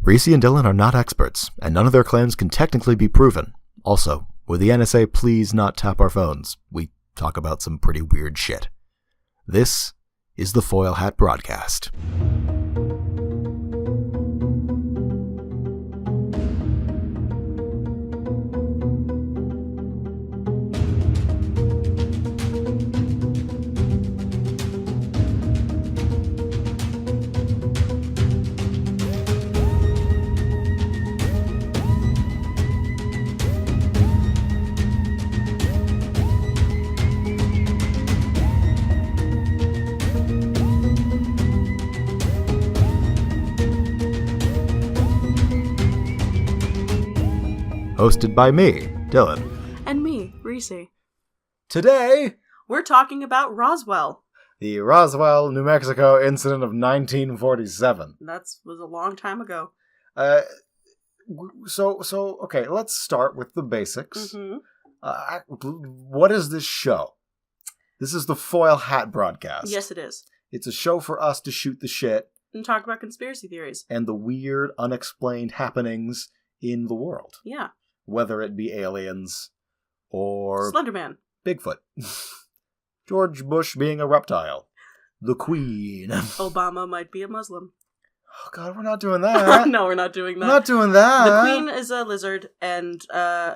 Reesie and Dylan are not experts, and none of their claims can technically be proven. Also, would the NSA please not tap our phones? We talk about some pretty weird shit. This is the Foil Hat Broadcast. Hosted by me, Dylan. And me, Reesie. Today, we're talking about Roswell. The Roswell, New Mexico incident of 1947. That was a long time ago. Okay, let's start with the basics. Mm-hmm. What is this show? This is the Foil Hat Broadcast. Yes, it is. It's a show for us to shoot the shit. And talk about conspiracy theories. And the weird, unexplained happenings in the world. Yeah. Whether it be aliens or Slenderman, Bigfoot, George Bush being a reptile, the Queen, Obama might be a Muslim. Oh God, we're not doing that. No, we're not doing that. We're not doing that. The Queen is a lizard, and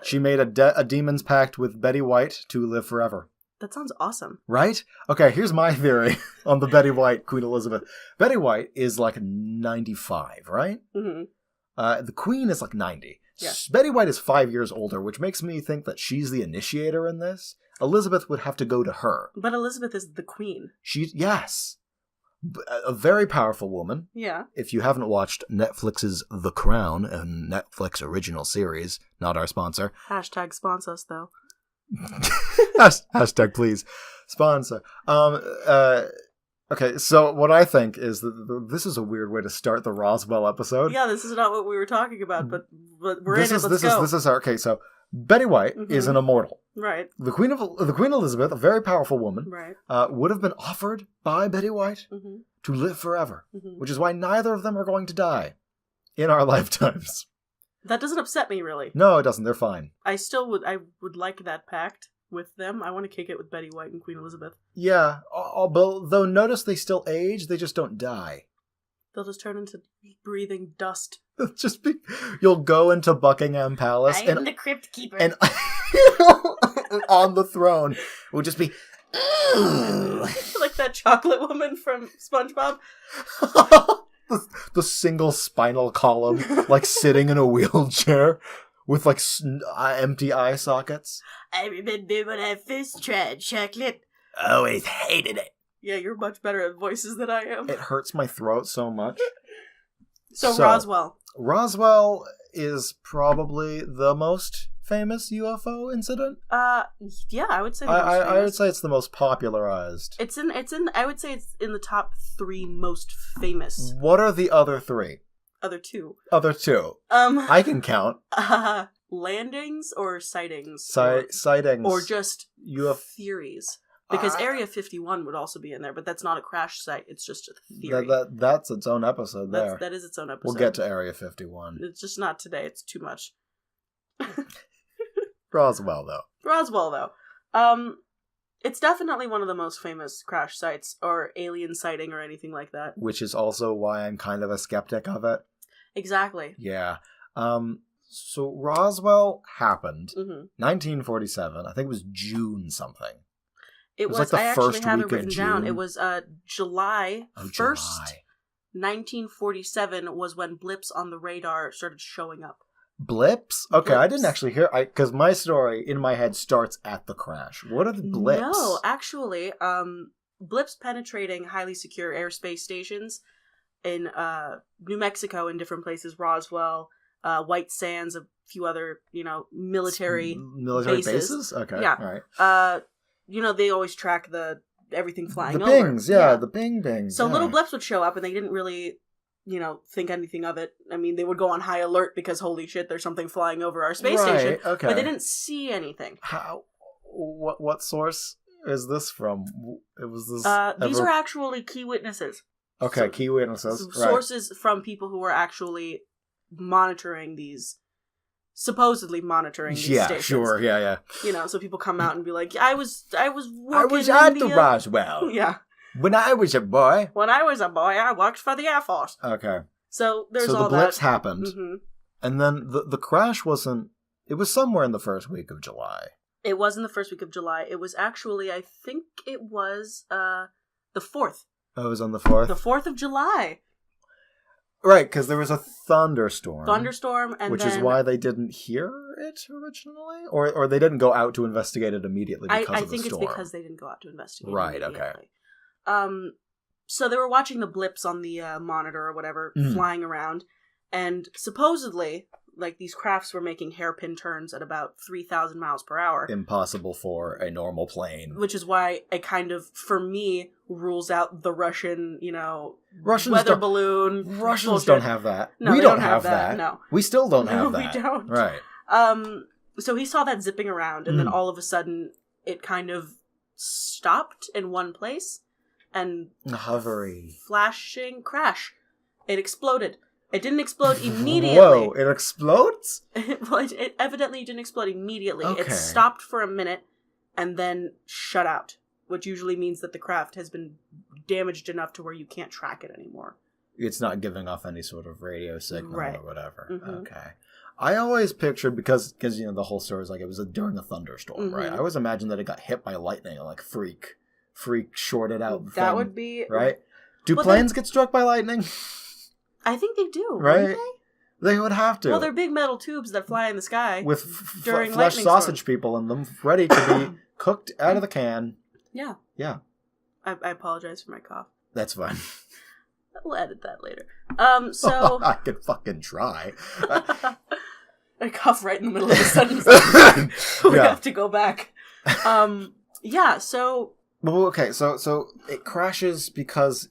she made a demon's pact with Betty White to live forever. That sounds awesome, right? Okay, here's my theory on the Betty White Queen Elizabeth. Betty White is like 95, right? Mm-hmm. The Queen is like 90. Yeah. Betty White is 5 years older, which makes me think that she's the initiator in this. Elizabeth would have to go to her. But Elizabeth is the Queen. Yes. A very powerful woman. Yeah. If you haven't watched Netflix's The Crown, a Netflix original series, not our sponsor. Hashtag sponsor us, though. Hashtag please sponsor. Okay, so what I think is that this is a weird way to start the Roswell episode. Yeah, this is not what we were talking about, but we're in it. Let's go. This is okay. So Betty White is an immortal, right? The Queen Elizabeth, a very powerful woman, right? Would have been offered by Betty White to live forever, which is why neither of them are going to die in our lifetimes. That doesn't upset me, really. No, it doesn't. They're fine. I would like that pact with them. I want to kick it with Betty White and Queen Elizabeth. Yeah, though notice they still age, they just don't die. They'll just turn into breathing dust. You'll go into Buckingham Palace. I am the Crypt Keeper. And on the throne, it will just be... like that chocolate woman from SpongeBob. the single spinal column, like sitting in a wheelchair. With, like, empty eye sockets. I remember when I first tried chocolate. Always hated it. Yeah, you're much better at voices than I am. It hurts my throat so much. So Roswell. Roswell is probably the most famous UFO incident? Yeah, I would say I would say it's the most popularized. I would say it's in the top 3 most famous. What are the other 3? Other two. I can count. Landings or sightings? Sightings. Or just theories. Because Area 51 would also be in there, but that's not a crash site. It's just a theory. That's its own episode there. That is its own episode. We'll get to Area 51. It's just not today. It's too much. Roswell, though. It's definitely one of the most famous crash sites or alien sighting or anything like that. Which is also why I'm kind of a skeptic of it. Exactly. Yeah. So Roswell happened 1947. I think it was June something. It was like the first week of June. Down. It was July 1st, 1947 was when blips on the radar started showing up. Blips? Okay, blips. I didn't actually hear, because my story in my head starts at the crash. What are the blips? No, actually, blips penetrating highly secure airspace stations in New Mexico and different places, Roswell, White Sands, a few other, military bases. Okay, yeah. All right. They always track everything flying over. The pings, yeah, the bings. So little blips would show up and they didn't really... think anything of it. I mean, they would go on high alert because holy shit, there's something flying over our space station. Okay. But they didn't see anything. How? What source is this from? It was this. These are actually key witnesses. Okay, key witnesses. Sources from people who were actually monitoring these stations. Yeah, sure, yeah. You know, so people come out and be like, I was working I was at the Roswell. Yeah. When I was a boy. When I was a boy, I worked for the Air Force. Okay. So there's all the blips that. happened. Mm-hmm. And then the crash wasn't... It was somewhere in the first week of July. It was in the first week of July. It was actually, I think it was the 4th. Oh, it was on the 4th? The 4th of July. Right, because there was a thunderstorm. And which is why they didn't hear it originally? Or they didn't go out to investigate it immediately because of the storm? I think it's because they didn't go out to investigate it immediately. Okay. So they were watching the blips on the monitor or whatever, flying around, and supposedly, like, these crafts were making hairpin turns at about 3,000 miles per hour. Impossible for a normal plane. Which is why it kind of, for me, rules out the Russian, Russians weather balloon. Russians bullshit. don't have that. No, we don't have that. No. We still don't have that. We don't. Right. So he saw that zipping around, and then all of a sudden, it kind of stopped in one place, and hovery. Flashing crash. It exploded. It didn't explode immediately. Whoa, it explodes? It evidently didn't explode immediately. Okay. It stopped for a minute and then shut out, which usually means that the craft has been damaged enough to where you can't track it anymore. It's not giving off any sort of radio signal right. or whatever. Mm-hmm. Okay. I always pictured, because the whole story is like it was during a thunderstorm, right? I always imagined that it got hit by lightning and like freak shorted out the that thing, would be... right? Do planes get struck by lightning? I think they do, right? They would have to. Well, they're big metal tubes that fly in the sky with during flesh sausage storms. People in them, ready to be cooked out of the can. Yeah. Yeah. I apologize for my cough. That's fine. We'll edit that later. So I could fucking try. I cough right in the middle of the sentence. We have to go back. Yeah. So. Well, okay. So it crashes because,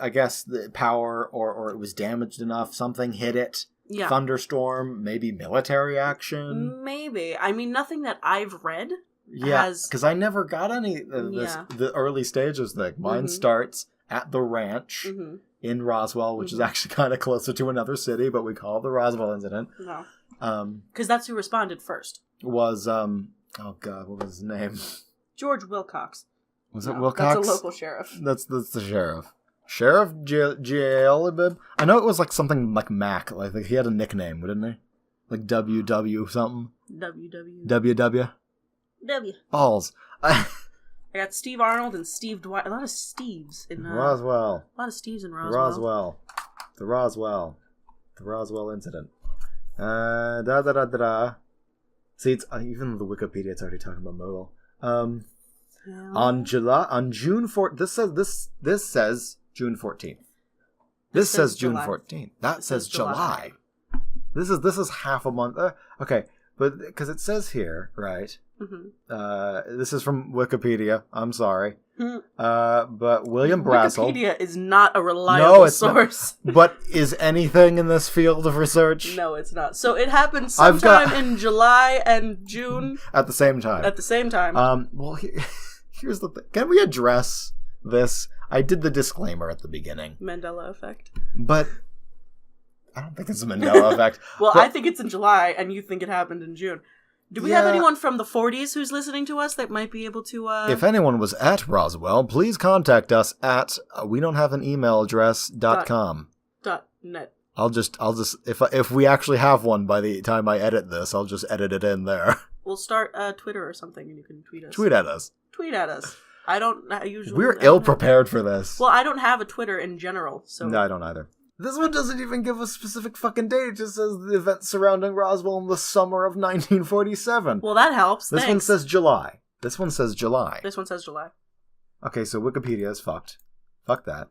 I guess, the power or it was damaged enough. Something hit it. Yeah. Thunderstorm. Maybe military action. Maybe. I mean, nothing that I've read. Yeah, because I never got any of this, the early stages thing. Mine starts at the ranch in Roswell, which is actually kind of closer to another city, but we call it the Roswell incident. No. Because that's who responded first. Was, oh God, what was his name? George Wilcox. Was it Wilcox? That's a local sheriff. That's the sheriff. Sheriff Jalibib? I know it was like something like Mac. Like he had a nickname, didn't he? Like WW something? WW. Balls. I got Steve Arnold and Steve Dwight. A lot of Steves in Roswell. A lot of Steves in Roswell. The Roswell incident. See, it's even the Wikipedia. It's already talking about Mogul. On June 4th. This says June 14th. This says June 14th. That says July. This is half a month. Okay, but because it says here, right? This is from Wikipedia. I'm sorry. But William Brassel. Wikipedia is not a reliable source. Not. But is anything in this field of research? No, it's not. So it happened sometime in July and June. At the same time. Well, here's the thing. Can we address this? I did the disclaimer at the beginning. Mandela effect. But I don't think it's a Mandela effect. Well, I think it's in July, and you think it happened in June. Do we have anyone from the 40s who's listening to us that might be able to... If anyone was at Roswell, please contact us at we don't have an email address .com. .net. I'll just if we actually have one by the time I edit this, I'll just edit it in there. We'll start Twitter or something, and you can tweet us. Tweet at us. I usually... We're ill-prepared for this. Well, I don't have a Twitter in general, so... No, I don't either. This one doesn't even give a specific fucking date. It just says the events surrounding Roswell in the summer of 1947. Well, that helps. This one says July. This one says July. Okay, so Wikipedia is fucked. Fuck that.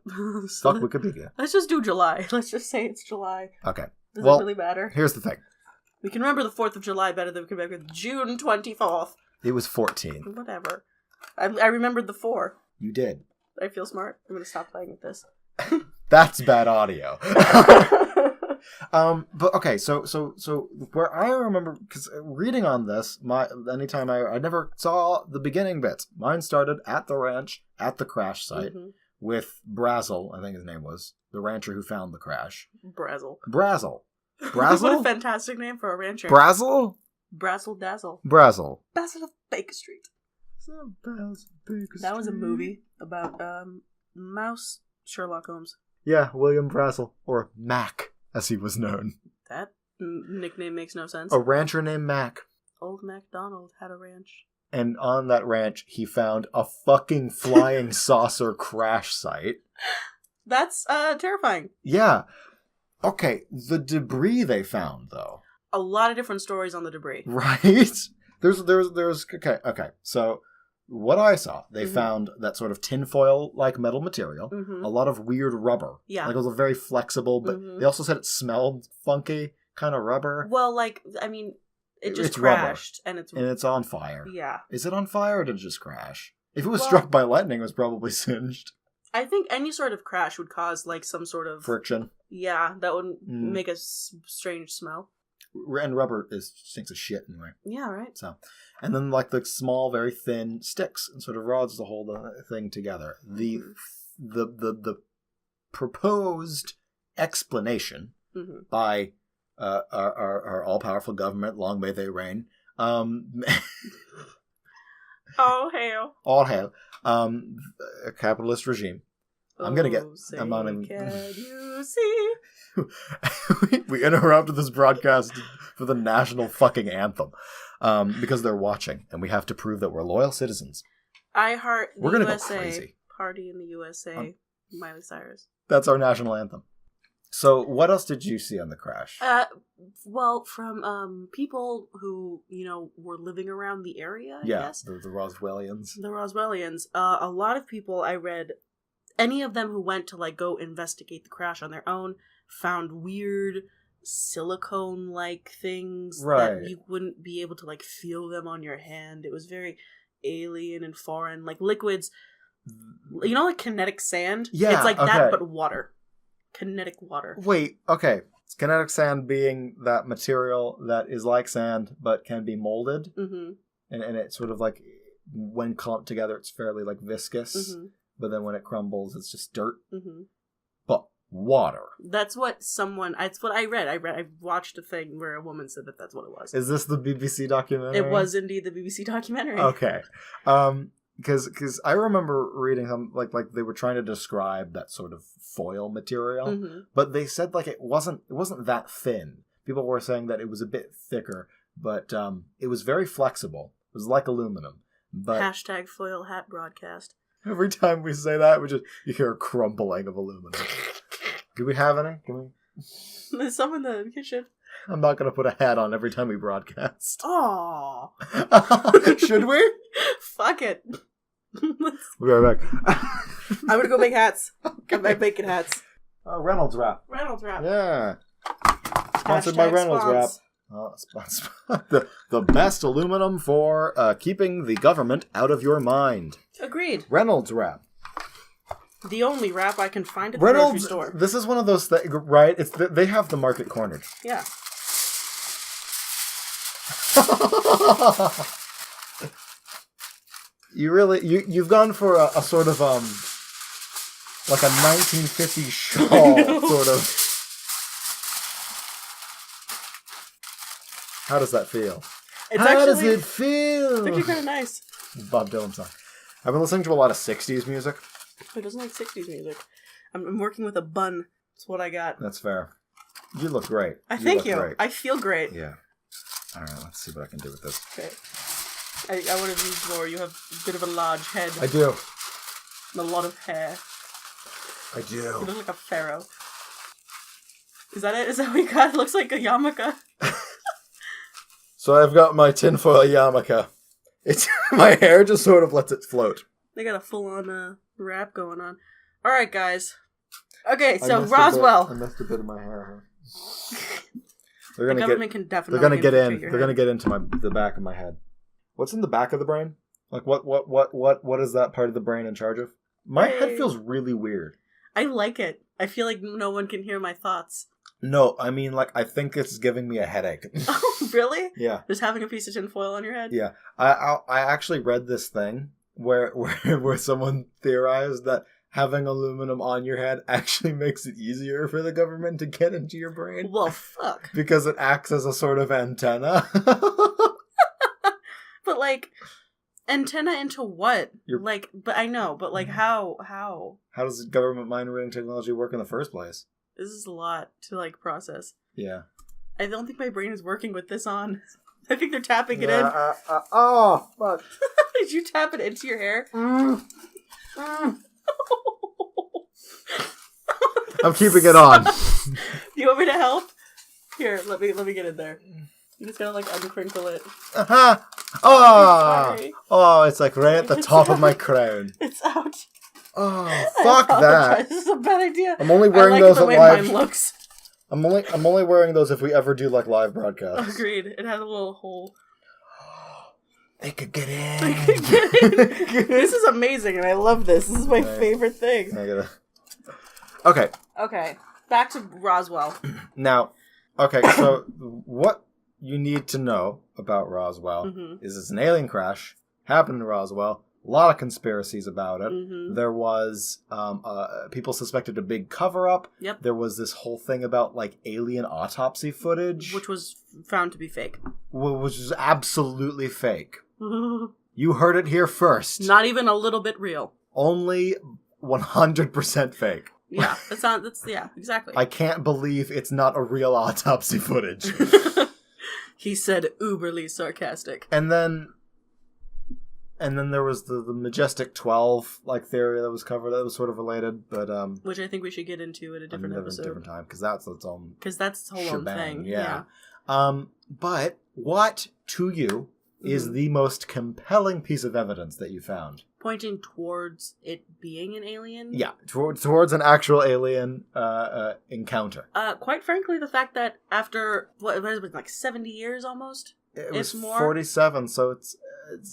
Fuck Wikipedia. Let's just do July. Let's just say it's July. Okay. Does it really matter? Here's the thing. We can remember the 4th of July better than we can remember June 24th. It was 14. Whatever. I remembered the 4. You did. I feel smart. I'm going to stop playing with this. That's bad audio. But okay, so where I remember, because reading on this, anytime I never saw the beginning bits. Mine started at the ranch, at the crash site, with Brazel, I think his name was, the rancher who found the crash. Brazel. Brazzle? What a fantastic name for a rancher. Brazzle? Brazzle Dazzle. Brazzle. Basil of Baker Street. That was a movie about Mouse Sherlock Holmes. Yeah, William Brazzle. Or Mac, as he was known. That nickname makes no sense. A rancher named Mac. Old MacDonald had a ranch. And on that ranch, he found a fucking flying saucer crash site. That's terrifying. Yeah. Okay, the debris they found, though. A lot of different stories on the debris. Right? There's okay. So, what I saw, they found that sort of tinfoil-like metal material, a lot of weird rubber. Yeah. Like, it was very flexible, but they also said it smelled funky, kind of rubber. Well, like, I mean, it just It's crashed, rubber, and it's on fire. Yeah. Is it on fire, or did it just crash? If it was struck by lightning, it was probably singed. I think any sort of crash would cause, like, some sort of... Friction. Yeah, that would make a strange smell. And rubber stinks of shit anyway. Yeah, right. So, and then like the small, very thin sticks and sort of rods to hold the thing together. The proposed explanation by our all-powerful government, long may they reign. All hail. All hail. A capitalist regime. I'm gonna get. I'm not even. Can you see? We interrupted this broadcast for the national fucking anthem because they're watching, and we have to prove that we're loyal citizens. I heart the We're gonna USA. go crazy. Party in the USA. Miley Cyrus. That's our national anthem. So, what else did you see on the crash? Well, from people who were living around the area. I guess. The Roswellians. The Roswellians. A lot of people I read. Any of them who went to like go investigate the crash on their own found weird silicone-like things that you wouldn't be able to like feel them on your hand. It was very alien and foreign, like liquids. You know, like kinetic sand. Yeah, it's like that, but water. Kinetic water. Wait, okay. Kinetic sand being that material that is like sand but can be molded, and it's sort of like when clumped together, it's fairly like viscous. But then when it crumbles, it's just dirt. But water. That's what I read. I watched a thing where a woman said that that's what it was. Is this the BBC documentary? It was indeed the BBC documentary. Okay. Because I remember reading some, like they were trying to describe that sort of foil material. But they said like it wasn't that thin. People were saying that it was a bit thicker, but it was very flexible. It was like aluminum. But Hashtag foil hat broadcast. Every time we say that, you hear a crumbling of aluminum. Do we have any? There's some in the kitchen. I'm not going to put a hat on every time we broadcast. Aww. Should we? Fuck it. We'll be right back. I'm going to go make hats. Get my bacon hats. Reynolds Wrap. Reynolds Wrap. Yeah. Sponsored by Reynolds Wrap. The best aluminum for keeping the government out of your mind. Agreed. Reynolds Wrap. The only wrap I can find at the grocery store. This is one of those things, right? They have the market cornered. Yeah. You've gone for a sort of like a 1950s shawl sort of. How does that feel? How does it feel? It's actually kind of nice. Bob Dylan song. I've been listening to a lot of 60s music. Who doesn't like 60s music? I'm working with a bun. That's what I got. That's fair. You look great. Thank you. Great. I feel great. Yeah. All right, let's see what I can do with this. Okay. I would have used more. You have a bit of a large head. I do. And a lot of hair. I do. You look like a pharaoh. Is that it? Is that what you got? It looks like a yarmulke. So I've got my tinfoil yarmulke. It's my hair just sort of lets it float. They got a full-on wrap going on. All right, guys. Okay, so Roswell. I missed a bit of my hair. The government can definitely. They're gonna get in. They're gonna get into the back of my head. What's in the back of the brain? Like what is that part of the brain in charge of? My head feels really weird. I like it. I feel like no one can hear my thoughts. No, I mean, like, I think it's giving me a headache. Oh, really? Yeah. Just having a piece of tinfoil on your head? Yeah. I actually read this thing where someone theorized that having aluminum on your head actually makes it easier for the government to get into your brain. Well, fuck. Because it acts as a sort of antenna. But, like, antenna into what? But I know, but, like, how? How does government mind reading technology work in the first place? This is a lot to, like, process. Yeah. I don't think my brain is working with this on. I think they're tapping it in. Oh, fuck. Did you tap it into your hair? I'm keeping it on. You want me to help? Here, let me get in there. You just gotta, like, uncrinkle it. Uh-huh. Oh, it's like right at the top of my crown. It's out. Oh, fuck that. This is a bad idea. I'm only wearing those at live. Mine looks. I'm only wearing those if we ever do like live broadcasts. Agreed. It has a little hole. They could get in. This is amazing, and I love this. This is my favorite thing. Okay. Okay. Back to Roswell. Now, okay, so what you need to know about Roswell is it's an alien crash, happened in Roswell, a lot of conspiracies about it. There was, people suspected a big cover-up. Yep. There was this whole thing about, like, alien autopsy footage. Which was found to be fake. Which is absolutely fake. You heard it here first. Not even a little bit real. Only 100% fake. Yeah, yeah, exactly. I can't believe it's not a real autopsy footage. He said uberly sarcastic. And then there was the Majestic 12 like theory that was covered that was sort of related, but which I think we should get into at a different episode. Different time, because that's its own. Because that's its whole own thing. Yeah. But what to you is the most compelling piece of evidence that you found? Pointing towards it being an alien? Yeah, towards an actual alien encounter. Quite frankly, the fact that after, what has it been, like 70 years almost? It was more? 47, so it's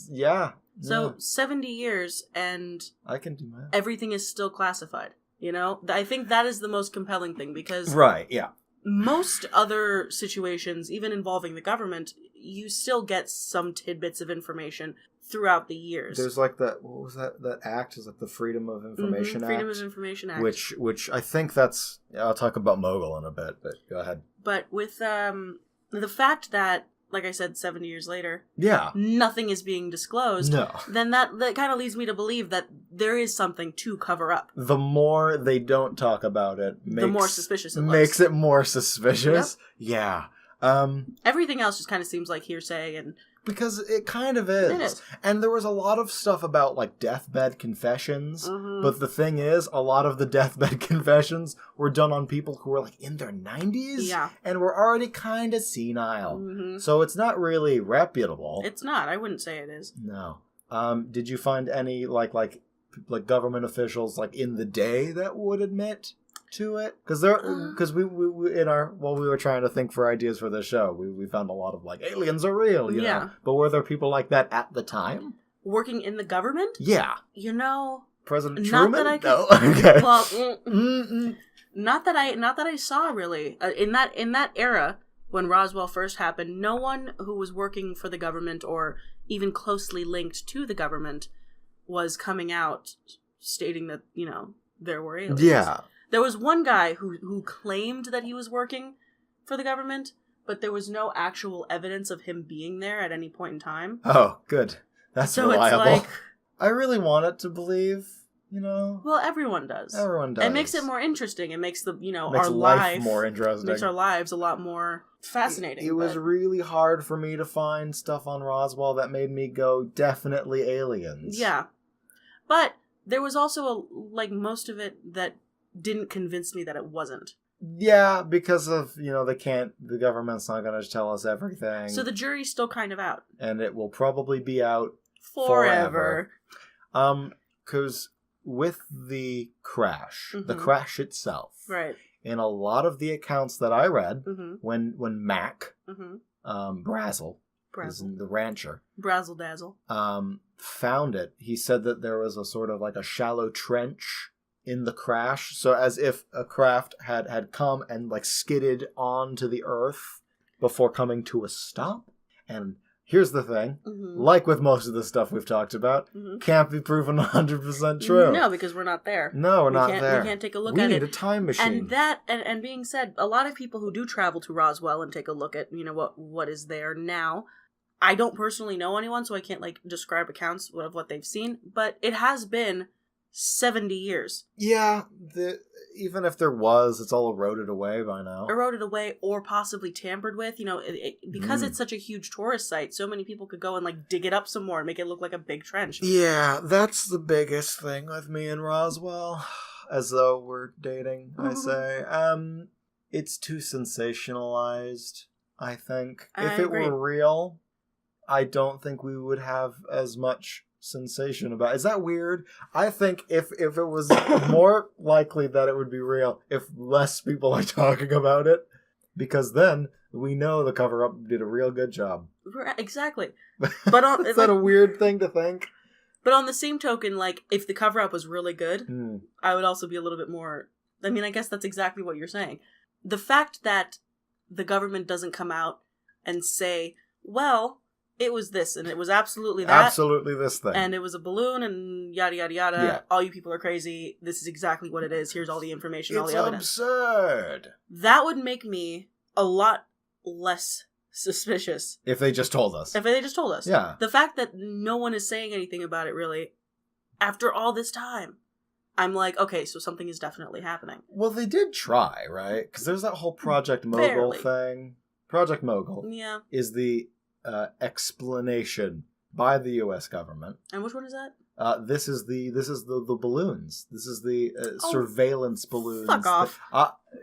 yeah. So yeah. 70 years, and I can do math. Everything is still classified. You know? I think that is the most compelling thing, because... Right, yeah. Most other situations, even involving the government, you still get some tidbits of information throughout the years. There's like that, what was that act? Is like the Freedom of Information Act? Freedom of Information Act. Which I think that's, I'll talk about Mogul in a bit, but go ahead. But with the fact that, like I said, 70 years later, yeah, nothing is being disclosed, no. Then that kind of leads me to believe that there is something to cover up. The more they don't talk about it, the more suspicious it looks. Makes it more suspicious. Yep. Yeah. Everything else just kind of seems like hearsay, and because it kind of is. It is. And there was a lot of stuff about, like, deathbed confessions. But the thing is, a lot of the deathbed confessions were done on people who were, like, in their 90s. Yeah. And were already kind of senile. So it's not really reputable. It's not. I wouldn't say it is. No. Did you find any, like government officials, like, in the day that would admit to it? Because we while we were trying to think for ideas for this show, we found a lot of, like, aliens are real, you know? But were there people like that at the time? Working in the government? Yeah. You know, President Truman? Not that I No. Okay. Well, not that I saw, really. In that era, when Roswell first happened, no one who was working for the government or even closely linked to the government was coming out stating that, you know, there were aliens. Yeah. There was one guy who claimed that he was working for the government, but there was no actual evidence of him being there at any point in time. Oh, good. That's so reliable. It's like, I really wanted to believe, you know. Well, everyone does. Everyone does. It makes it more interesting. It makes our life more interesting. Makes our lives a lot more fascinating. It was really hard for me to find stuff on Roswell that made me go, definitely aliens. Yeah. But there was also most of it that didn't convince me that it wasn't. Yeah, because of, you know, the government's not going to tell us everything. So the jury's still kind of out. And it will probably be out forever. Because with the crash, the crash itself, right, in a lot of the accounts that I read, when Mac, Brazel, is the rancher, Brazel Dazzle, found it, he said that there was a sort of like a shallow trench in the crash, so as if a craft had come and like skidded onto the earth before coming to a stop, and here's the thing. Mm-hmm. Like with most of the stuff we've talked about, can't be proven 100% true. No, because we're not there. No, we're not there. We can't take a look at it. We need a time machine. And being said, a lot of people who do travel to Roswell and take a look at, what is there now, I don't personally know anyone, so I can't, describe accounts of what they've seen, but it has been 70 years. Yeah, even if there was, it's all eroded away by now. Eroded away or possibly tampered with, because it's such a huge tourist site, so many people could go and, dig it up some more and make it look like a big trench. Yeah, that's the biggest thing with me and Roswell, as though we're dating, I say. It's too sensationalized, I think. If it were real, I don't think we would have as much sensation about it. Is that weird? I think if it was more likely that it would be real if less people are talking about it, because then we know the cover-up did a real good job. Exactly. But is that a weird thing to think? But on the same token, if the cover-up was really good, I would also be a little bit more... I mean, I guess that's exactly what you're saying. The fact that the government doesn't come out and say, well... it was this, and it was absolutely that. Absolutely this thing. And it was a balloon, and yada, yada, yada. Yeah. All you people are crazy. This is exactly what it is. Here's all the information, all the evidence. It's absurd. That would make me a lot less suspicious. If they just told us. Yeah. The fact that no one is saying anything about it, really, after all this time, I'm like, okay, so something is definitely happening. Well, they did try, right? Because there's that whole Project Mogul thing. Project Mogul is the... explanation by the U.S. government. And which one is that? This is the balloons. This is the surveillance balloons. Fuck off.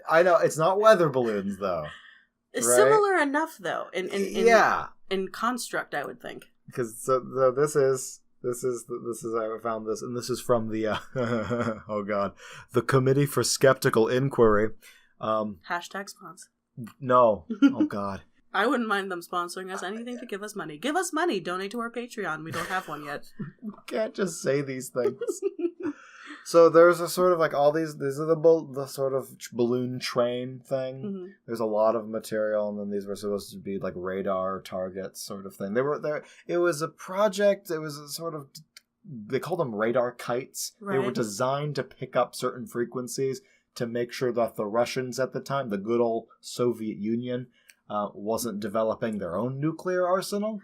I know it's not weather balloons though. Right? Similar enough though. In construct, I would think. Because so this is I found this, and this is from the oh god, the Committee for Skeptical Inquiry. Hashtag sponsor. No. Oh god. I wouldn't mind them sponsoring us. Anything to give us money. Give us money. Donate to our Patreon. We don't have one yet. We can't just say these things. So there's a sort of all these are the sort of balloon train thing. Mm-hmm. There's a lot of material, and then these were supposed to be radar targets sort of thing. They were there. It was a project. It was a sort of, they called them radar kites. Right. They were designed to pick up certain frequencies to make sure that the Russians at the time, the good old Soviet Union, wasn't developing their own nuclear arsenal.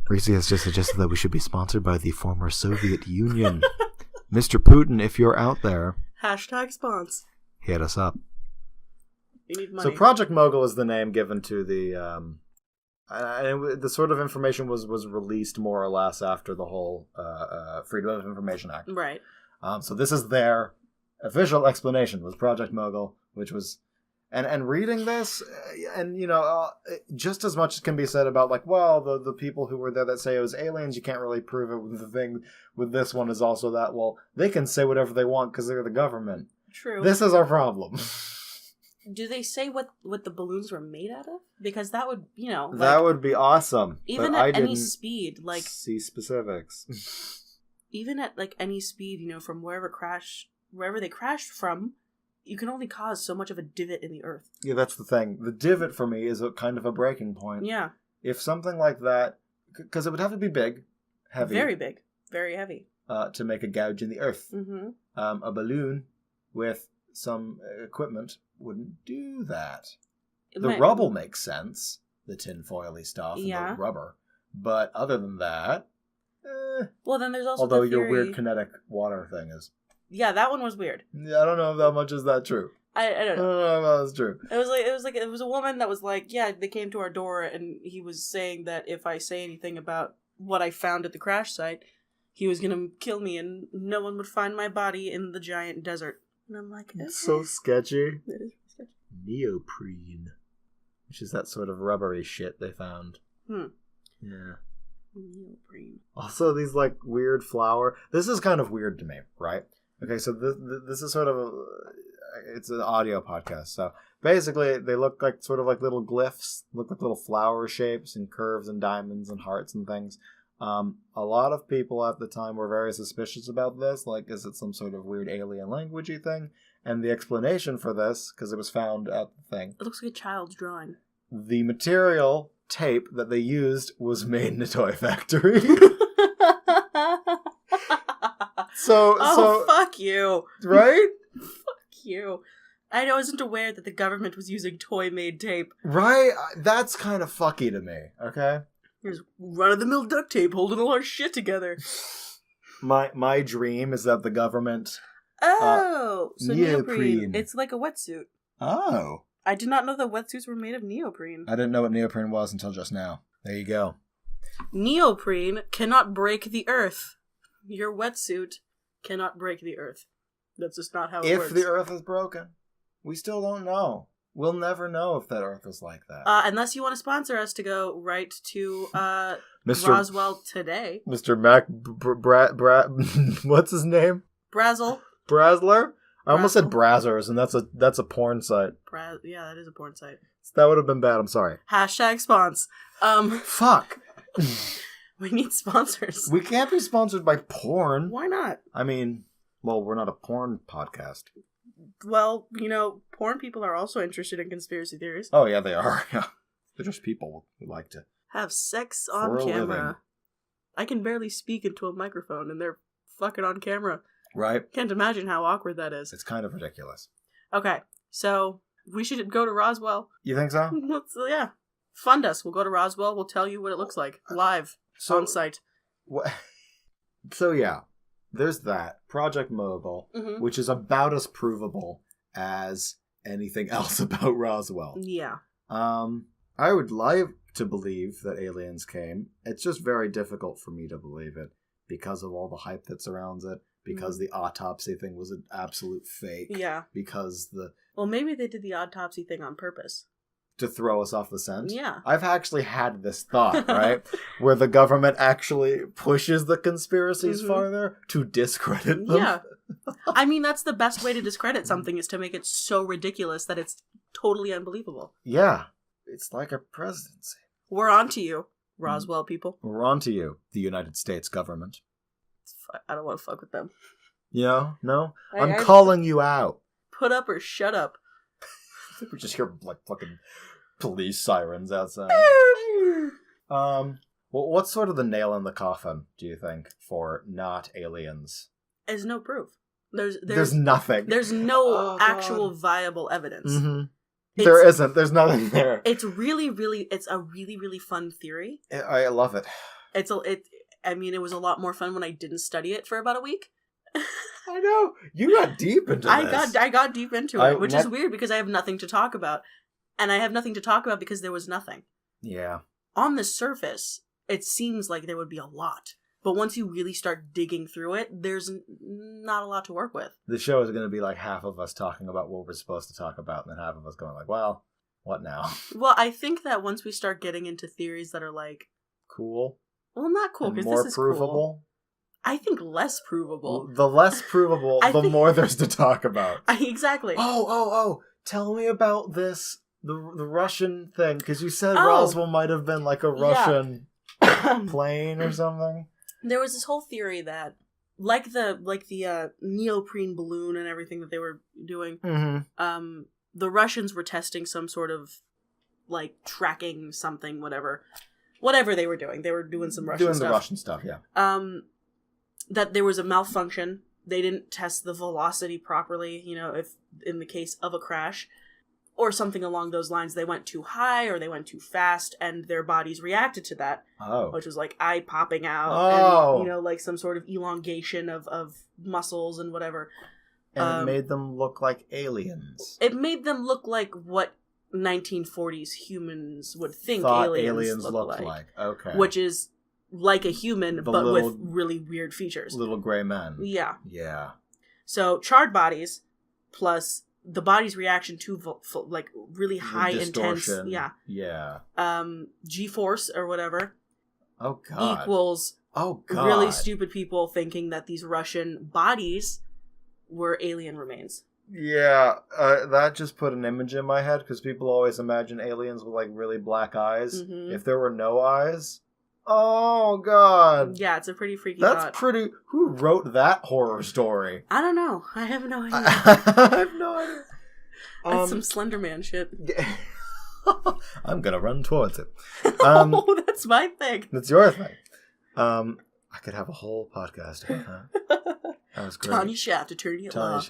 Reesie has just suggested that we should be sponsored by the former Soviet Union. Mr. Putin, if you're out there... Hashtag spons. Hit us up. You need money. So Project Mogul is the name given to the... the sort of information was released more or less after the whole Freedom of Information Act. Right. So this is their official explanation, was Project Mogul, which was... And reading this, and, just as much can be said about, the people who were there that say it was aliens, you can't really prove it. The thing with this one is also that, they can say whatever they want because they're the government. True. This is our problem. Do they say what the balloons were made out of? Because that would, that would be awesome. Even at any speed, see specifics. Even at, any speed, from wherever they crashed from, you can only cause so much of a divot in the earth. Yeah, that's the thing. The divot for me is a kind of a breaking point. Yeah. If something like that, because it would have to be big, heavy. Very big. Very heavy. To make a gouge in the earth. Mm-hmm. A balloon with some equipment wouldn't do that. The rubble makes sense. The tinfoily stuff and the rubber. But other than that... well, then there's also although your weird kinetic water thing is... Yeah, that one was weird. Yeah, I don't know how much is that true. I don't know. I don't know if that's true. It was a woman that was like, yeah, they came to our door and he was saying that if I say anything about what I found at the crash site, he was gonna kill me and no one would find my body in the giant desert. And I'm like, okay. It's so sketchy. It is sketchy. Neoprene, which is that sort of rubbery shit they found. Yeah. Neoprene. Also, these weird flower. This is kind of weird to me, right? Okay, so this is sort of it's an audio podcast. So basically, they look like sort of like little glyphs, look like little flower shapes and curves and diamonds and hearts and things. A lot of people at the time were very suspicious about this. Is it some sort of weird alien languagey thing? And the explanation for this, because it was found at the thing. It looks like a child's drawing. The material tape that they used was made in a toy factory. So fuck you. Right? Fuck you. I wasn't aware that the government was using toy-made tape. Right? That's kind of fucky to me, okay? Here's run-of-the-mill duct tape holding all our shit together. My dream is that the government... so neoprene. neoprene. It's like a wetsuit. Oh. I did not know that wetsuits were made of neoprene. I didn't know what neoprene was until just now. There you go. Neoprene cannot break the earth. Your wetsuit cannot break the earth. That's just not how it works. If the earth is broken, we still don't know. We'll never know if that earth is like that. Unless you want to sponsor us to go right to Roswell today. Mr. What's his name? Brazzle. Brazzler? I almost said Brazzle. Brazzers, and that's a porn site. Yeah, that is a porn site. That would have been bad, I'm sorry. Hashtag spons. Fuck. We need sponsors. We can't be sponsored by porn. Why not? I mean, well, we're not a porn podcast. Well, porn people are also interested in conspiracy theories. Oh, yeah, they are. Yeah. They're just people who like to have sex on for a camera. living. I can barely speak into a microphone, and they're fucking on camera. Right? Can't imagine how awkward that is. It's kind of ridiculous. Okay, so we should go to Roswell. You think so? Yeah. Fund us. We'll go to Roswell. We'll tell you what it looks like. Live. On site. So, yeah. There's that. Project Mogul, which is about as provable as anything else about Roswell. Yeah. I would like to believe that aliens came. It's just very difficult for me to believe it because of all the hype that surrounds it. Because the autopsy thing was an absolute fake. Yeah. Because Well, maybe they did the autopsy thing on purpose. To throw us off the scent? Yeah. I've actually had this thought, right? Where the government actually pushes the conspiracies farther to discredit them. Yeah. I mean, that's the best way to discredit something, is to make it so ridiculous that it's totally unbelievable. Yeah. It's like a presidency. We're on to you, Roswell people. We're on to you, the United States government. I don't want to fuck with them. Yeah? No? I'm calling you out. Put up or shut up. I think we just hear, like, fucking police sirens outside. Well, what's sort of the nail in the coffin, do you think, for not aliens? There's no proof. There's nothing. There's no actual viable evidence. Mm-hmm. There isn't. There's nothing there. It's really, really, it's a really, really fun theory. I love it. I mean, it was a lot more fun when I didn't study it for about a week. I know. You got deep into this. I got deep into it, which is weird because I have nothing to talk about. And I have nothing to talk about because there was nothing. Yeah. On the surface, it seems like there would be a lot. But once you really start digging through it, there's not a lot to work with. The show is going to be like half of us talking about what we're supposed to talk about, and then half of us going like, well, what now? Well, I think that once we start getting into theories that are like... Cool? Well, not cool, because more this is provable? Cool. I think less provable. The less provable, the more there's to talk about. Exactly. Oh! Tell me about this, the Russian thing, because you said Roswell might have been like a Russian plane or something. There was this whole theory that, like the neoprene balloon and everything that they were doing, the Russians were testing some sort of like tracking something, whatever they were doing. They were doing some Russian stuff. Doing the Russian stuff, yeah. That there was a malfunction. They didn't test the velocity properly, if in the case of a crash. Or something along those lines. They went too high or they went too fast, and their bodies reacted to that. Oh. Which was like eye popping out, and, like some sort of elongation of muscles and whatever. And it made them look like aliens. It made them look like what 1940s humans would think aliens look like. Okay. Which is like a human, but with really weird features. Little gray men. Yeah. Yeah. So charred bodies plus the body's reaction to like really high intense, G-force or whatever. Oh god. Equals really stupid people thinking that these Russian bodies were alien remains. Yeah, that just put an image in my head because people always imagine aliens with like really black eyes. Mm-hmm. If there were no eyes, oh god. Yeah, it's a pretty freaky thought. Pretty. Who wrote that horror story? I don't know. I have no idea. I have no idea. That's some Slender Man shit. I'm gonna run towards it. Oh, that's my thing. That's your thing. I could have a whole podcast about that. That was great. Tanya Shaft, Attorney at Law.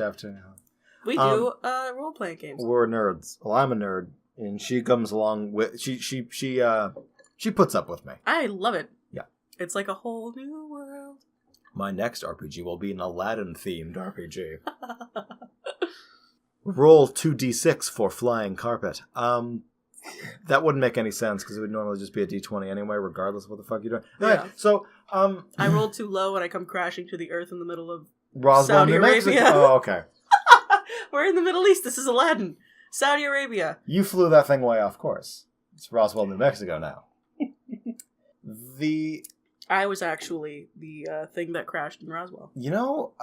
We do role-playing games. We're nerds. Well, I'm a nerd, and she comes along with... She puts up with me. I love it. Yeah. It's like a whole new world. My next RPG will be an Aladdin-themed RPG. Roll 2d6 for flying carpet. That wouldn't make any sense, because it would normally just be a d20 anyway, regardless of what the fuck you're doing. Yeah. Anyway, so... I rolled too low, and I come crashing to the earth in the middle of Roswell, Saudi New Mexico. Arabia. Oh, okay. We're in the Middle East. This is Aladdin. Saudi Arabia. You flew that thing way off course. It's Roswell, New Mexico now. I was actually the thing that crashed in Roswell. You know,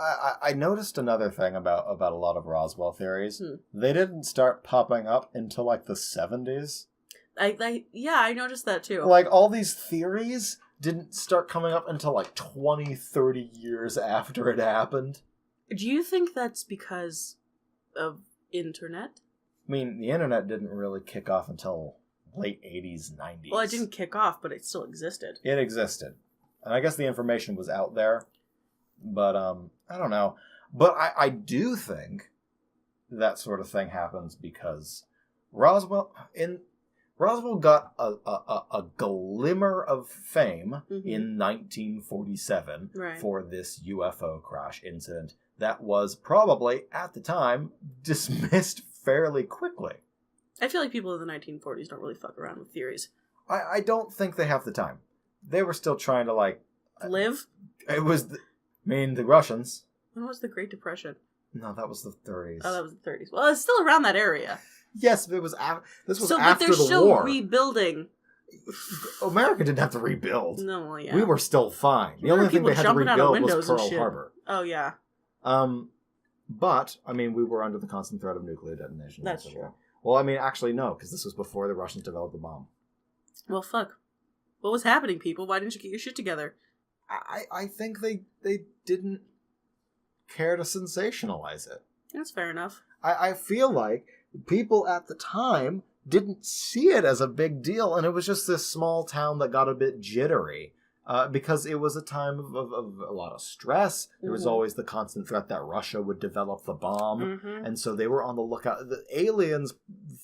I noticed another thing about a lot of Roswell theories. They didn't start popping up until like the 70s. I noticed that too. Like all these theories didn't start coming up until like 20, 30 years after it happened. Do you think that's because of internet? I mean, the internet didn't really kick off until late 80s, 90s. Well, it didn't kick off, but it still existed. It existed. And I guess the information was out there. But, I don't know. But I do think that sort of thing happens because Roswell got a glimmer of fame in 1947 for this UFO crash incident that was probably, at the time, dismissed fairly quickly. I feel like people in the 1940s don't really fuck around with theories. I don't think they have the time. They were still trying to, like... Live? It was... the Russians. When was the Great Depression? No, that was the 30s. Oh, that was the 30s. Well, it's still around that area. Yes, but it was this was so, after the war. But they're still rebuilding. America didn't have to rebuild. No, well, yeah. We were still fine. The only thing they had to rebuild was Pearl Harbor. Oh, yeah. But, I mean, we were under the constant threat of nuclear detonation. That's true. Well, I mean, actually, no, because this was before the Russians developed the bomb. Well, fuck. What was happening, people? Why didn't you get your shit together? I think they didn't care to sensationalize it. That's fair enough. I feel like people at the time didn't see it as a big deal, and it was just this small town that got a bit jittery. Because it was a time of a lot of stress. There was always the constant threat that Russia would develop the bomb. And so they were on the lookout. The aliens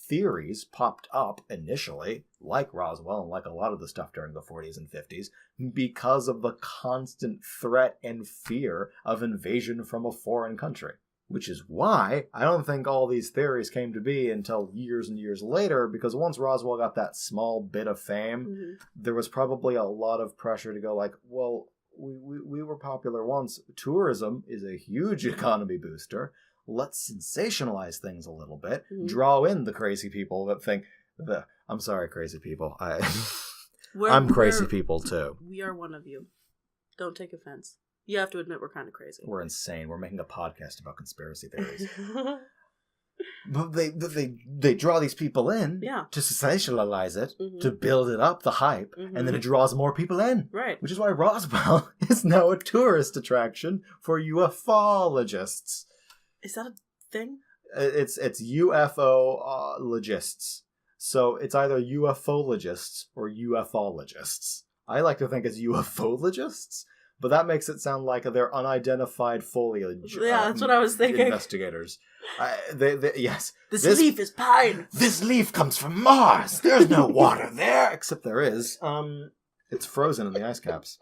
theories popped up initially, like Roswell and like a lot of the stuff during the 40s and 50s, because of the constant threat and fear of invasion from a foreign country. Which is why I don't think all these theories came to be until years and years later, because once Roswell got that small bit of fame, there was probably a lot of pressure to go like, well, we were popular once. Tourism is a huge economy booster. Let's sensationalize things a little bit. Draw in the crazy people that think, I'm sorry, crazy people. I'm crazy people too. We are one of you. Don't take offense. You have to admit we're kind of crazy. We're insane. We're making a podcast about conspiracy theories. But they draw these people in to sensationalize it, to build it up, the hype, and then it draws more people in. Right. Which is why Roswell is now a tourist attraction for ufologists. Is that a thing? It's UFO-logists. So it's either ufologists or ufologists. I like to think it's ufologists. But that makes it sound like they're unidentified foliage. Yeah, that's what I was thinking. Investigators. Yes. This leaf is pine. This leaf comes from Mars. There's no water there. Except there is. It's frozen in the ice caps.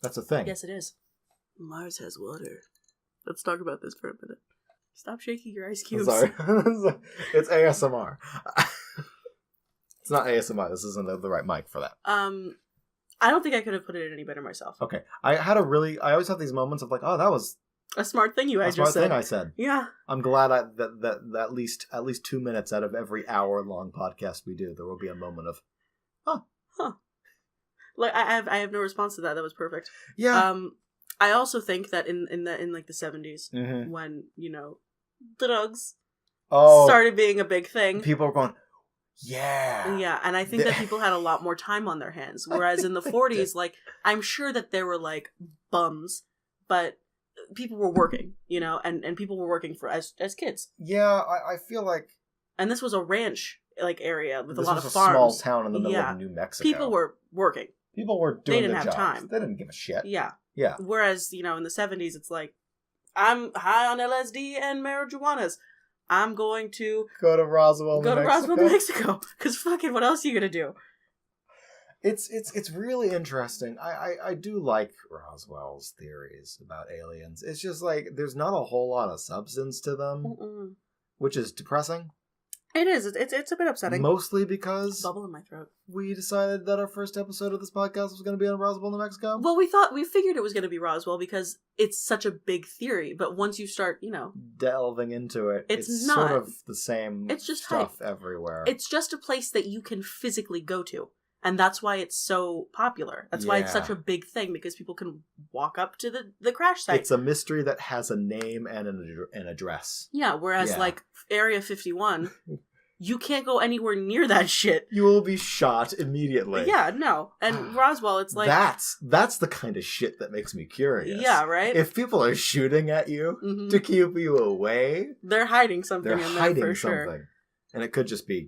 That's a thing. Yes, it is. Mars has water. Let's talk about this for a minute. Stop shaking your ice cubes. Sorry. It's ASMR. It's not ASMR. This isn't the right mic for that. I don't think I could have put it any better myself. Okay. I always have these moments of like, oh, that was a smart thing I just said. A smart thing I said. Yeah. I'm glad that at least 2 minutes out of every hour-long podcast we do, there will be a moment of, huh. Like, I have no response to that. That was perfect. Yeah. I also think that in like the 70s, when, drugs started being a big thing. People were going, yeah. Yeah, and I think that people had a lot more time on their hands. Whereas in the 40s, like, I'm sure that there were, like, bums, but people were working, and people were working as kids. Yeah, I feel like... And this was a ranch. area with this a lot was of a farms. small town in the middle Yeah. of New Mexico. People were working. People were They doing didn't their have jobs. time. They didn't give a shit. Yeah. Yeah. Whereas, in the 70s, it's like, I'm high on LSD and marijuanas. I'm going to go to Roswell, New Mexico. Because fucking what else are you going to do? It's really interesting. I do like Roswell's theories about aliens. It's just like, there's not a whole lot of substance to them, which is depressing. It is. It's a bit upsetting. Mostly because bubble in my throat. We decided that our first episode of this podcast was going to be on Roswell, New Mexico. Well, we figured it was going to be Roswell because it's such a big theory. But once you start, delving into it, it's not sort of the same. It's just stuff hype. Everywhere. It's just a place that you can physically go to. And that's why it's so popular. That's why it's such a big thing, because people can walk up to the crash site. It's a mystery that has a name and an address. Yeah, whereas Area 51, you can't go anywhere near that shit. You will be shot immediately. Yeah, no. And Roswell, it's like... That's the kind of shit that makes me curious. Yeah, right? If people are shooting at you to keep you away... They're hiding something in there for sure. And it could just be,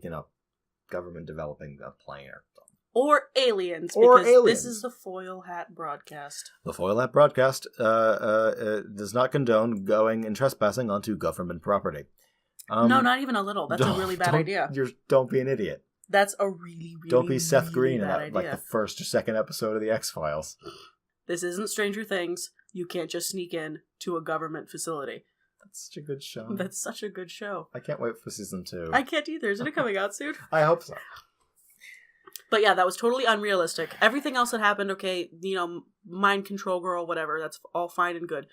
government developing a plane or something. Or aliens, because this is the Foil Hat Broadcast. The Foil Hat Broadcast does not condone going and trespassing onto government property. No, not even a little. That's a really bad idea. Don't be an idiot. That's a really, really Don't be Seth Green in that, idea. like the first or second episode of the X-Files. This isn't Stranger Things. You can't just sneak in to a government facility. That's such a good show. That's such a good show. I can't wait for season 2. I can't either. Isn't it coming out soon? I hope so. But yeah, that was totally unrealistic. Everything else that happened, okay, mind control girl, whatever, that's all fine and good.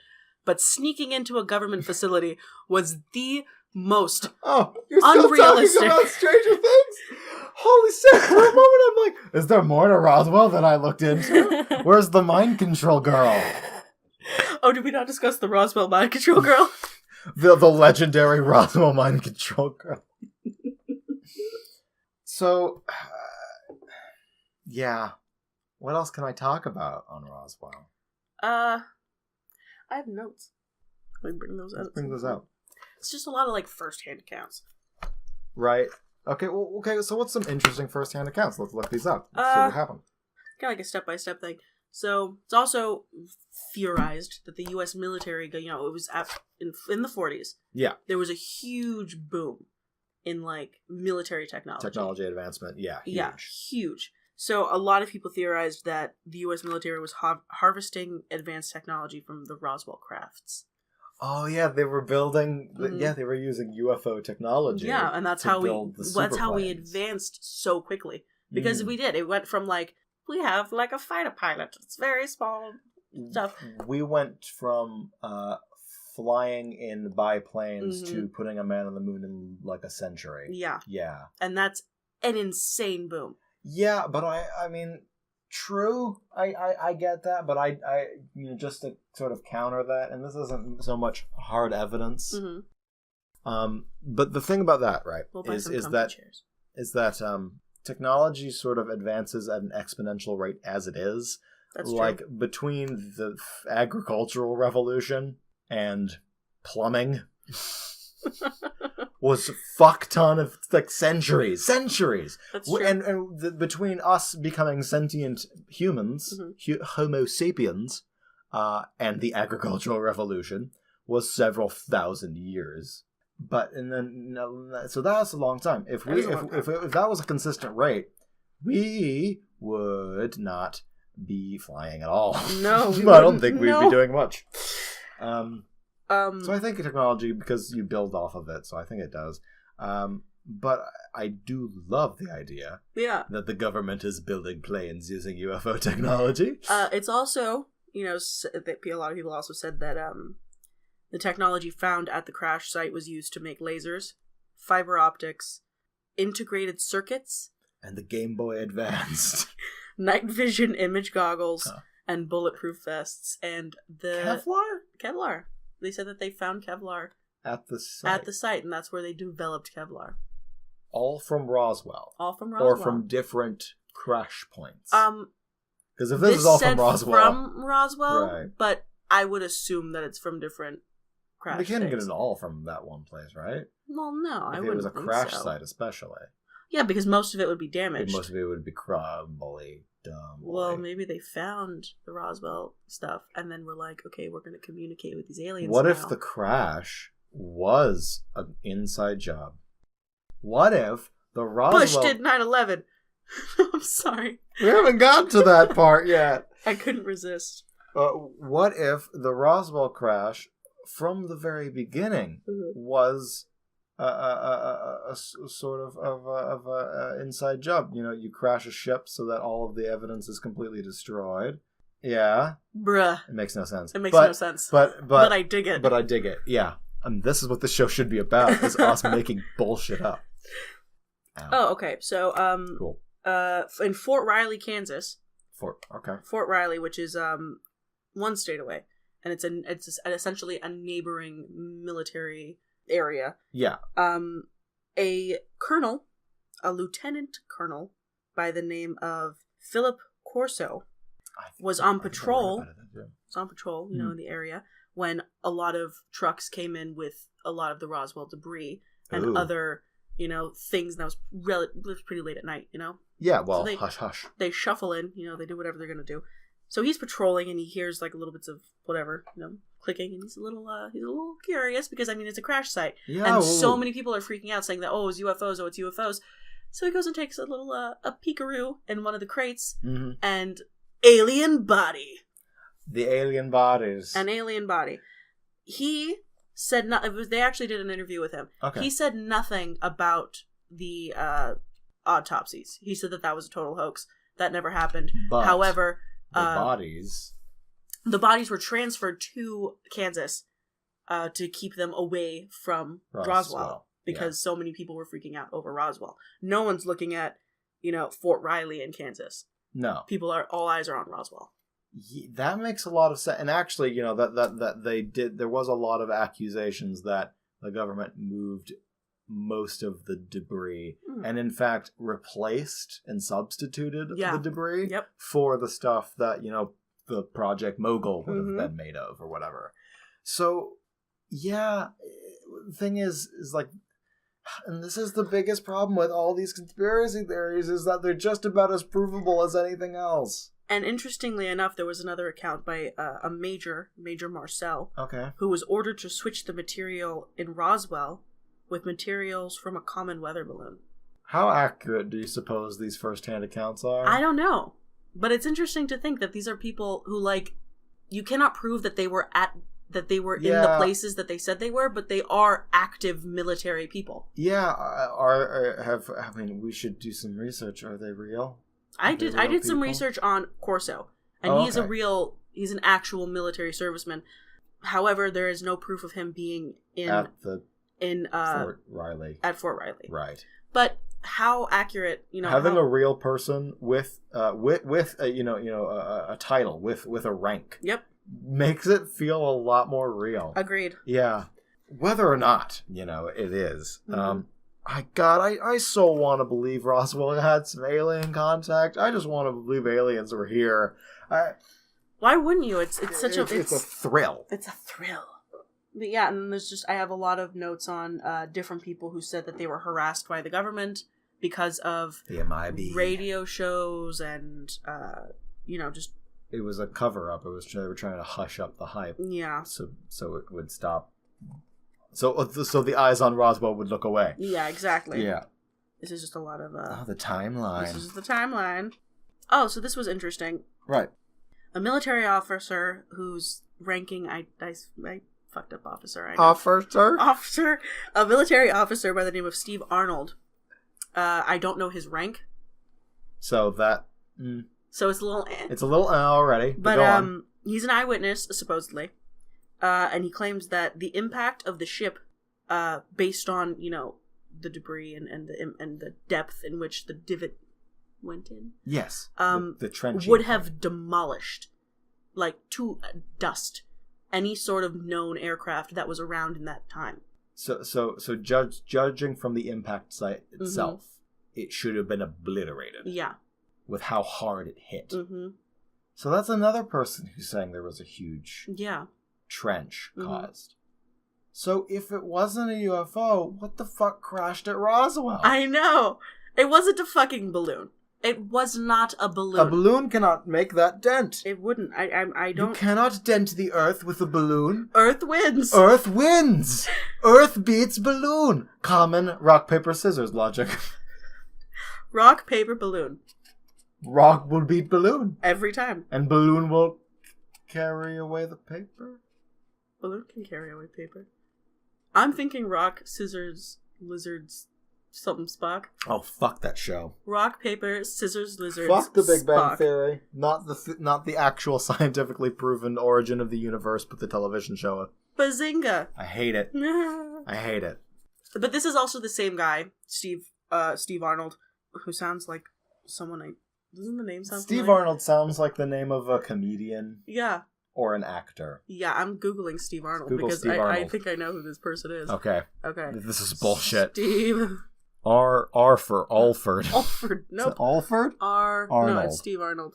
But sneaking into a government facility was the most you're still unrealistic. Talking about Stranger Things? Holy shit, for a moment I'm like, is there more to Roswell than I looked into? Where's the mind control girl? Oh, did we not discuss the Roswell mind control girl? the legendary Roswell mind control girl. So... yeah. What else can I talk about on Roswell? I have notes. Let me bring those out. Bring those out. It's just a lot of first-hand accounts. Right. Okay, so what's some interesting first-hand accounts? Let's look these up. Let's see what happened. Kind of like a step-by-step thing. So, it's also theorized that the U.S. military, it was in the 40s. Yeah. There was a huge boom in, military technology. Technology advancement, yeah. Huge. Yeah, huge. So a lot of people theorized that the U.S. military was harvesting advanced technology from the Roswell crafts. Oh yeah, they were building. Yeah, they were using UFO technology. Yeah, and that's how we advanced so quickly, because we did. It went from we have a fighter pilot. It's very small stuff. We went from flying in biplanes to putting a man on the moon in a century. Yeah, yeah, and that's an insane boom. Yeah, but I mean, true. I get that, but I just to sort of counter that, and this isn't so much hard evidence. But the thing about that, right, is that technology sort of advances at an exponential rate as it is. That's true. Between the agricultural revolution and plumbing. Was fuck ton of centuries. That's true. And between us becoming sentient humans, Homo sapiens, and the agricultural revolution was several thousand years. So that's a long time. If that was a consistent rate, we would not be flying at all. No, I don't think we'd be doing much. So I think technology, because you build off of it, so I think it does. But I do love the idea that the government is building planes using UFO technology. It's also, a lot of people also said that the technology found at the crash site was used to make lasers, fiber optics, integrated circuits, and the Game Boy Advanced, night vision image goggles, and bulletproof vests, and the Kevlar. They said that they found Kevlar at the site, and that's where they developed Kevlar. All from Roswell. Or from different crash points. Because if this is all from Roswell, right. But I would assume that it's from different crash sites. They can't get it all from that one place, right? Well, no, I wouldn't. If it was a crash site, especially. Yeah, because most of it would be damaged. Most of it would be crumbly, dumb. Well, maybe they found the Roswell stuff and then were like, okay, we're going to communicate with these aliens What now. if the crash was an inside job? What if the Roswell... Bush did 9/11. I'm sorry. We haven't gotten to that part yet. I couldn't resist. What if the Roswell crash, from the very beginning, was a sort of a inside job? You know, you crash a ship so that all of the evidence is completely destroyed. Yeah. Bruh. It makes no sense. It makes no sense. But I dig it. But I dig it, yeah. This is what this show should be about, is us making bullshit up. Oh, okay. So, cool. In Fort Riley, Kansas. Fort Riley, which is one state away, and it's essentially a neighboring military area. Yeah. A lieutenant colonel by the name of Philip Corso was on patrol. You know, in the area when a lot of trucks came in with a lot of the Roswell debris and other, you know, things. That was pretty late at night, you know. Yeah, well, so hush. They shuffle in, you know, they do whatever they're gonna do. So he's patrolling and he hears like little bits of whatever, you know, clicking, and he's a little curious because I mean it's a crash site, and so many people are freaking out saying that it's UFOs. So he goes and takes a little a peekaroo in one of the crates, and alien body. The alien bodies. An alien body. He said they actually did an interview with him. Okay. He said nothing about the autopsies. He said that was a total hoax. That never happened. But however, the bodies were transferred to Kansas to keep them away from Roswell because so many people were freaking out over Roswell. No one's looking at, you know, Fort Riley in Kansas. No. All eyes are on Roswell. That makes a lot of sense. And actually, you know, that they did, there was a lot of accusations that the government moved most of the debris and in fact replaced and substituted the debris for the stuff that, you know, the Project Mogul would have been made of or whatever. So yeah, the thing is like, and this is the biggest problem with all these conspiracy theories, is that they're just about as provable as anything else. And interestingly enough, there was another account by a Major Marcel, who was ordered to switch the material in Roswell with materials from a common weather balloon. How accurate do you suppose these first-hand accounts are? I don't know. But it's interesting to think that these are people who, like, you cannot prove that they were in the places that they said they were, but they are active military people. Yeah, we should do some research. Are they real? I did some research on Corso, and he's an actual military serviceman. However, there is no proof of him being Fort Riley. At Fort Riley. Right. But how accurate, you know, having a real person with a title, with a rank. Yep. Makes it feel a lot more real. Agreed. Yeah. Whether or not, you know, it is. I so want to believe Roswell had some alien contact. I just want to believe aliens were here. Why wouldn't you? It's a thrill. It's a thrill. But yeah, and I have a lot of notes on different people who said that they were harassed by the government because of the MIB radio shows and you know, just it was a cover up. They were trying to hush up the hype. Yeah. So it would stop. So the eyes on Roswell would look away. Yeah, exactly. Yeah. This is just a lot of the timeline. This is the timeline. Oh, so this was interesting. Right. A military officer whose ranking I fucked up officer. I know. Officer. A military officer by the name of Steve Arnold. I don't know his rank. So that. So it's a little. It's a little already. But he's an eyewitness supposedly, and he claims that the impact of the ship, based on, you know, the debris and the depth in which the divot went in. Yes. The trench would have demolished, like, to dust, any sort of known aircraft that was around in that time. So judging from the impact site itself, it should have been obliterated. Yeah. With how hard it hit. So that's another person who's saying there was a huge trench caused. So if it wasn't a UFO, what the fuck crashed at Roswell? I know. It wasn't a fucking balloon. It was not a balloon. A balloon cannot make that dent. It wouldn't. I don't... You cannot dent the Earth with a balloon. Earth wins. Earth wins. Earth beats balloon. Common rock, paper, scissors logic. Rock, paper, balloon. Rock will beat balloon. Every time. And balloon will carry away the paper? Balloon can carry away paper. I'm thinking rock, scissors, lizards, something Spock. Oh, fuck that show. Rock, paper, scissors, lizards, Fuck the Big Bang Spock. Theory. Not the actual scientifically proven origin of the universe, but the television show. Bazinga. I hate it. I hate it. But this is also the same guy, Steve Arnold, who sounds like someone doesn't the name sound Steve familiar? Arnold sounds like the name of a comedian. Yeah. Or an actor. Yeah, I'm Googling Steve Arnold Google because Steve I Arnold. think I know who this person is. Okay. Okay. This is bullshit. Steve. R for Alford. Alford. Nope. Alford? No, Arnold. it's Steve Arnold.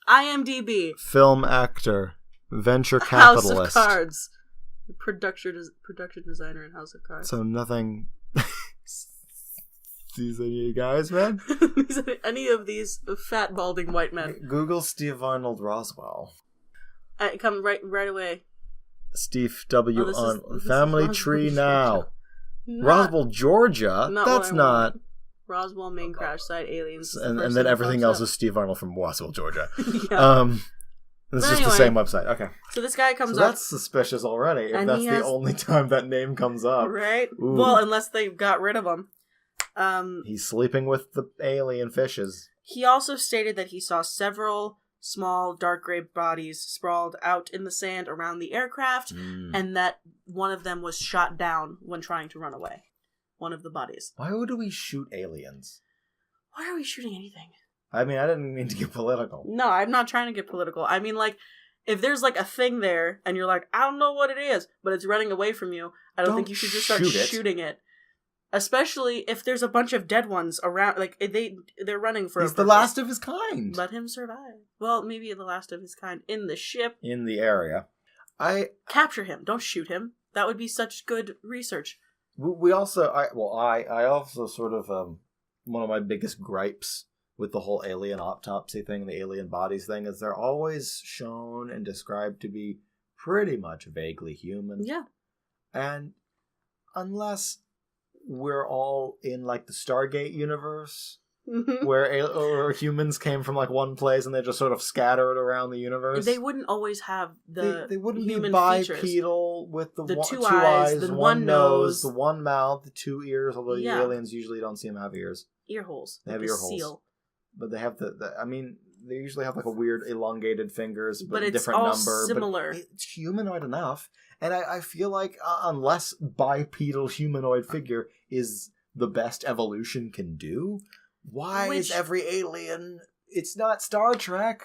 IMDb. Film actor. Venture House capitalist. of Cards. Production designer in House of Cards. So nothing... These are you guys, man? Any of these fat, balding white men. Google Steve Arnold Roswell. Come right away. Steve W. This is Family Roswell, Tree Georgia. Now. Not- Roswell, Georgia? not That's what I not... want. Roswell main crash site aliens. And then everything else is Steve Arnold from Roswell, Georgia. Yeah. It's But just anyway, the same website. Okay. So this guy comes So up. that's suspicious already, if And that's he the has- only time that name comes up. Right? Ooh. Well, unless they got rid of him. He's sleeping with the alien fishes. He also stated that he saw several small dark gray bodies sprawled out in the sand around the aircraft, and that one of them was shot down when trying to run away. One of the bodies. Why would we shoot aliens? Why are we shooting anything? I mean, I didn't mean to get political. No, I'm not trying to get political. I mean, like, if there's, like, a thing there, and you're like, I don't know what it is, but it's running away from you, I don't think you should just start shooting it. Especially if there's a bunch of dead ones around, like, they're running for He's a the purpose. last of his kind. Let him survive. Well, maybe the last of his kind. In the ship. In the area. Capture him. Don't shoot him. That would be such good research. We also, I also sort of, one of my biggest gripes with the whole alien autopsy thing, the alien bodies thing, is they're always shown and described to be pretty much vaguely human. Yeah. And unless we're all in, like, the Stargate universe, where humans came from, like, one place and they're just sort of scattered around the universe. They wouldn't always have the They wouldn't human be bipedal features. with the two two eyes, eyes, the one one nose, nose. the one mouth, the two ears, although Yeah. the aliens usually don't seem to have ears. Ear holes. They have like a ear holes. seal. But they have I mean, they usually have, like, a weird elongated fingers, but But a it's different all number. similar. But it's humanoid enough. And I feel like unless bipedal humanoid figure is the best evolution can do, why is every alien... It's not Star Trek.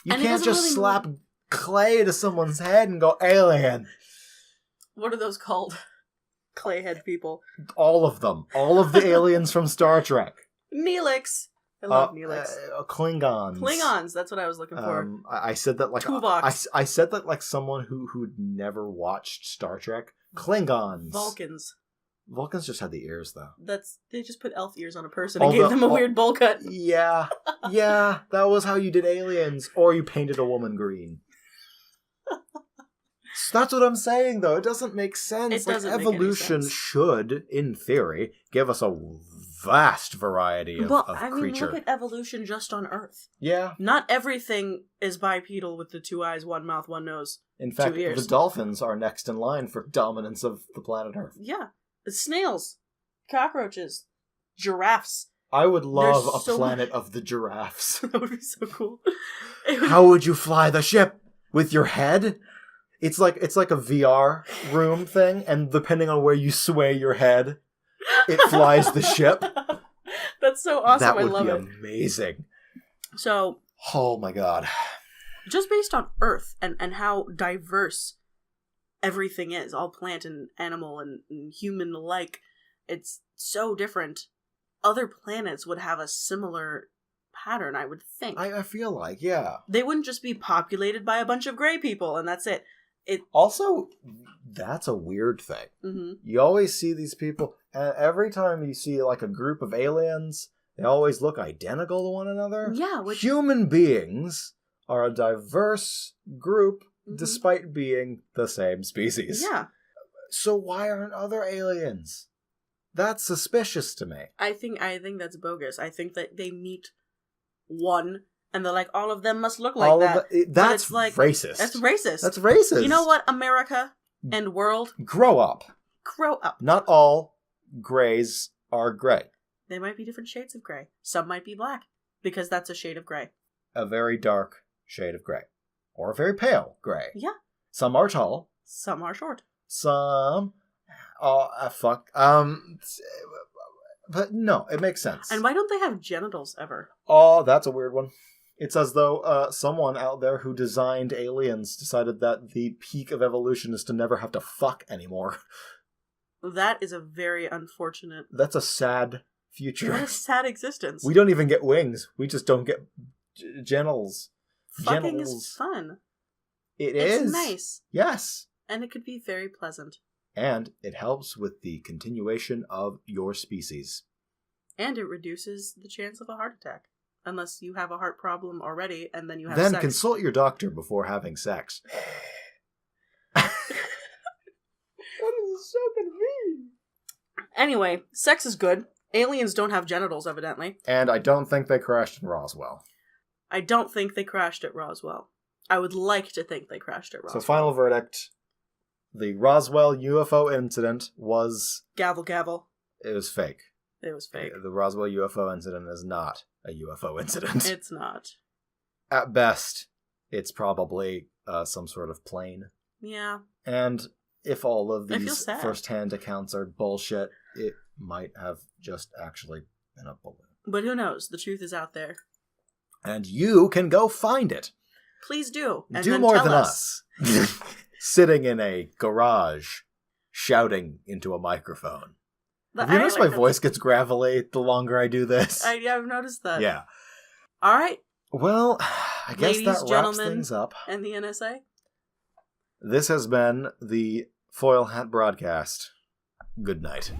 You And it can't doesn't just really- slap clay to someone's head and go, alien. What are those called? Clayhead people. All of them. All of the aliens from Star Trek. Neelix. I love Neelix. Klingons. Klingons, that's what I was looking for. I said that like Tuvok. I said that like someone who'd never watched Star Trek. Klingons. Vulcans. Vulcans just had the ears, though. They just put elf ears on a person and gave them a weird bowl cut. Yeah, that was how you did aliens, or you painted a woman green. So that's what I'm saying, though. It doesn't make sense. It doesn't make any evolution sense. should, in theory, give us a vast variety of creature. Look at evolution just on Earth. Yeah. Not everything is bipedal with the 2 eyes, 1 mouth, 1 nose. In fact, 2 ears. the dolphins are next in line for dominance of the planet Earth. Yeah. Snails. Cockroaches. Giraffes. I would love There's a so planet of the giraffes. That would be so cool. How would you fly the ship? With your head? It's like a VR room thing, and depending on where you sway your head, it flies the ship. That's so awesome. That I would love be it. amazing. So, Oh my god. just based on Earth and how diverse everything is, all plant and animal and human alike, it's so different. Other planets would have a similar pattern, I would think. I feel like, yeah. They wouldn't just be populated by a bunch of gray people, and that's it. Also, that's a weird thing. Mm-hmm. You always see these people, and every time you see like a group of aliens, They always look identical to one another. Yeah. Human beings are a diverse group despite being the same species. Yeah. So why aren't other aliens? That's suspicious to me. I think that's bogus. I think that they meet one and they're like, all of them must look like that. That's like, racist. That's racist. That's racist. You know what, America and world? Grow up. Grow up. Not all grays are gray. They might be different shades of gray. Some might be black, because that's a shade of gray. A very dark shade of gray. Or a very pale gray. Yeah. Some are tall. Some are short. Some... fuck. But no, it makes sense. And why don't they have genitals ever? Oh, that's a weird one. It's as though someone out there who designed aliens decided that the peak of evolution is to never have to fuck anymore. That is a very unfortunate... That's a sad future. What a sad existence. We don't even get wings. We just don't get genitals. Fucking is fun. It's nice. Yes. And it could be very pleasant. And it helps with the continuation of your species. And it reduces the chance of a heart attack. Unless you have a heart problem already, and then you have sex. Then consult your doctor before having sex. What is so convenient? Anyway, sex is good. Aliens don't have genitals, evidently. And I don't think they crashed in Roswell. I don't think they crashed at Roswell. I would like to think they crashed at Roswell. So final verdict. The Roswell UFO incident was... Gavel, gavel. It was fake. It was fake. The Roswell UFO incident is not a UFO incident. It's not. At best, it's probably some sort of plane. Yeah. And if all of these first-hand accounts are bullshit, it might have just actually been a balloon. But who knows? The truth is out there. And you can go find it. Please do. And do more than us. Sitting in a garage, shouting into a microphone. Have you noticed my voice gets gravelly the longer I do this? I've noticed that. Yeah. All right. Well, I guess that wraps things up. And the NSA? This has been the Foil Hat Broadcast. Good night.